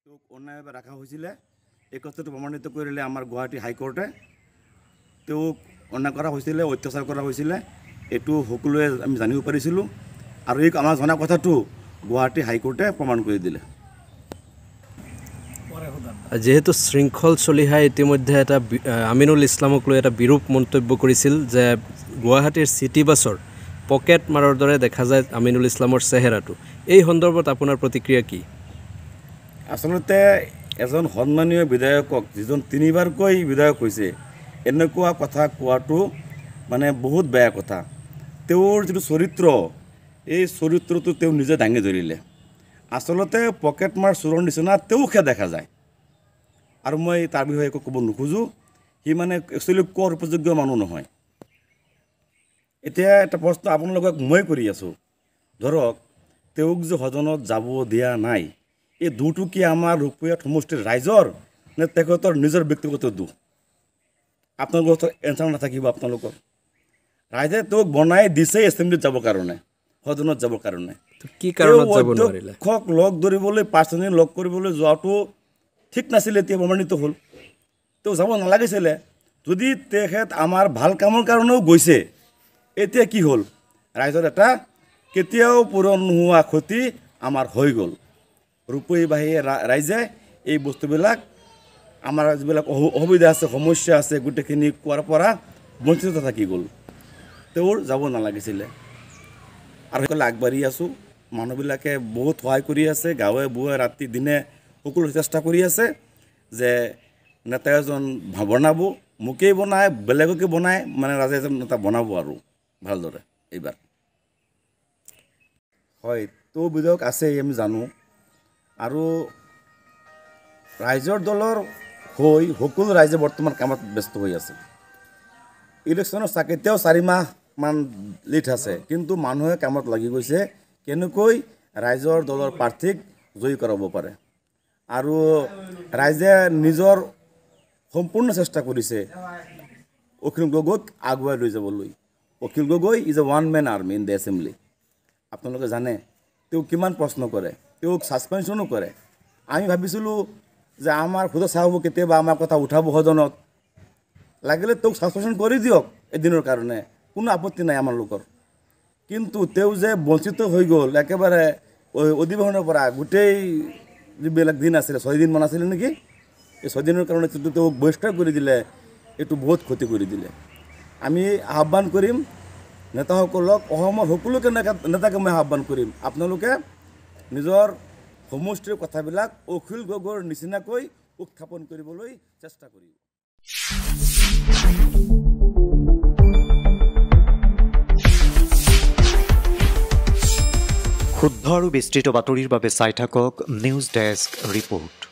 তেওঁক অন্যায়ভাৱে ৰখা হৈছিলে। এই কথাটো প্ৰমাণিত কৰিলে আমাৰ গুৱাহাটী হাইকোৰ্টে। তেওঁক অন্যায় কৰা হৈছিলে, অত্যাচাৰ কৰা হৈছিলে, এইটো সকলোৱে আমি জানিব পাৰিছিলোঁ আৰু এই আমাৰ জনা কথাটো গুৱাহাটী হাইকোৰ্টে প্ৰমাণ কৰি দিলে। যেহেতু শৃংখল চলিহাই ইতিমধ্যে এটা আমিনুল ইছলামক লৈ এটা বিৰূপ মন্তব্য কৰিছিল যে গুৱাহাটীৰ চিটি বাছৰ পকেট মাৰৰ দৰে দেখা যায় আমিনুল ইছলামৰ চেহেৰাটো। এই সন্দৰ্ভত আপোনাৰ প্ৰতিক্ৰিয়া কি? আচলতে এজন সন্মানীয় বিধায়কক, যিজন 3বাৰকৈ বিধায়ক হৈছে, এনেকুৱা কথা কোৱাটো মানে বহুত বেয়া কথা। তেওঁৰ যিটো চৰিত্ৰ, এই চৰিত্ৰটো তেওঁ নিজে দাঙি ধৰিলে। আচলতে পকেট মাৰ চোৰৰ নিচিনা তেওঁকহে দেখা যায় আৰু মই তাৰ বিষয়ে একো ক'ব নোখোজোঁ। সি মানে একচুৱেলি কোৱাৰ উপযোগ্য মানুহ নহয়। এতিয়া এটা প্ৰশ্ন আপোনালোকক মই কৰি আছোঁ, ধৰক তেওঁক যে সদনত যাব দিয়া নাই, এই দুটো কি আমাৰ ৰূপৈয়াত সমষ্টিৰ ৰাইজৰ নে তেখেতৰ নিজৰ ব্যক্তিগত দুখ? আপোনালোকৰ এনচাৰ নাথাকিব। আপোনালোকৰ ৰাইজে তেওঁক বনাই দিছে এছেম্বলিত যাবৰ কাৰণে, সদনত যাবৰ কাৰণে। কি কাৰণত যাব নোৱাৰিলে? অধ্যক্ষক লগ ধৰিবলৈ, পাৰ্চনেলি লগ কৰিবলৈ যোৱাটো ঠিক নাছিলে, এতিয়া প্ৰমাণিত হ'ল। তেওঁ যাব নালাগিছিলে। যদি তেখেত আমাৰ ভাল কামৰ কাৰণেও গৈছে, এতিয়া কি হ'ল? ৰাইজৰ এটা কেতিয়াও পূৰণ নোহোৱা ক্ষতি আমাৰ হৈ গ'ল। ৰূপৈবাহী ৰাইজে এই বস্তুবিলাক, আমাৰ যিবিলাক অসুবিধা আছে, সমস্যা আছে, গোটেইখিনি কোৱাৰ পৰা বঞ্চিত থাকি গ'ল। তেওঁৰ যাব নালাগিছিলে। আৰু সকলোৱে আগবাঢ়ি আছোঁ। মানুহবিলাকে বহুত সহায় কৰি আছে, গাঁৱে বুৱে ৰাতি দিনে সকলো চেষ্টা কৰি আছে যে নেতা এজন বনাব, মোকেই বনায়, বেলেগকে বনায়, মানে ৰাজে এজন নেতা বনাব আৰু ভালদৰে এইবাৰ। হয়, তেওঁ বিধায়ক আছে আমি জানো, আৰু ৰাইজৰ দলৰ হৈ সকলো ৰাইজে বৰ্তমান কামত ব্যস্ত হৈ আছে। ইলেকশ্যনৰ এতিয়াও 4 মাহমান লেট আছে, কিন্তু মানুহে কামত লাগি গৈছে কেনেকৈ ৰাইজৰ দলৰ প্ৰাৰ্থীক জয়ী কৰাব পাৰে। আৰু ৰাইজে নিজৰ সম্পূৰ্ণ চেষ্টা কৰিছে অখিল গগৈক আগুৱাই লৈ যাবলৈ। Akhil Gogoi is a one man army in the assembly. আপোনালোকে জানে তেওঁ কিমান প্ৰশ্ন কৰে, তেওঁক ছাছপেনশ্যনো কৰে। আমি ভাবিছিলোঁ যে আমাৰ খুদা চাহাব কেতিয়াবা আমাৰ কথা উঠাব সদনত, লাগিলে তেওঁক ছাছপেনশ্যন কৰি দিয়ক এদিনৰ কাৰণে, কোনো আপত্তি নাই আমাৰ লোকৰ। কিন্তু তেওঁ যে বঞ্চিত হৈ গ'ল একেবাৰে অধিৱেশনৰ পৰা, গোটেই যিবিলাক দিন আছিলে, 6 দিনমান আছিলে নেকি, এই 6 দিনৰ কাৰণে যিটো তেওঁক বহিষ্কাৰ কৰি দিলে, এইটো বহুত ক্ষতি কৰি দিলে। আমি আহ্বান কৰিম নেতাসকলক, অসমৰ সকলো নেতাকে মই আহ্বান কৰিম, আপোনালোকে নিজৰ সমষ্টিৰ কথাবিলাক অখিল গগৈৰ নিচিনাকৈ উত্থাপন কৰিবলৈ চেষ্টা কৰিব। শুদ্ধ আৰু বিস্তৃত বাতৰিৰ বাবে চাই থাকক নিউজ ডেস্ক ৰিপোৰ্ট।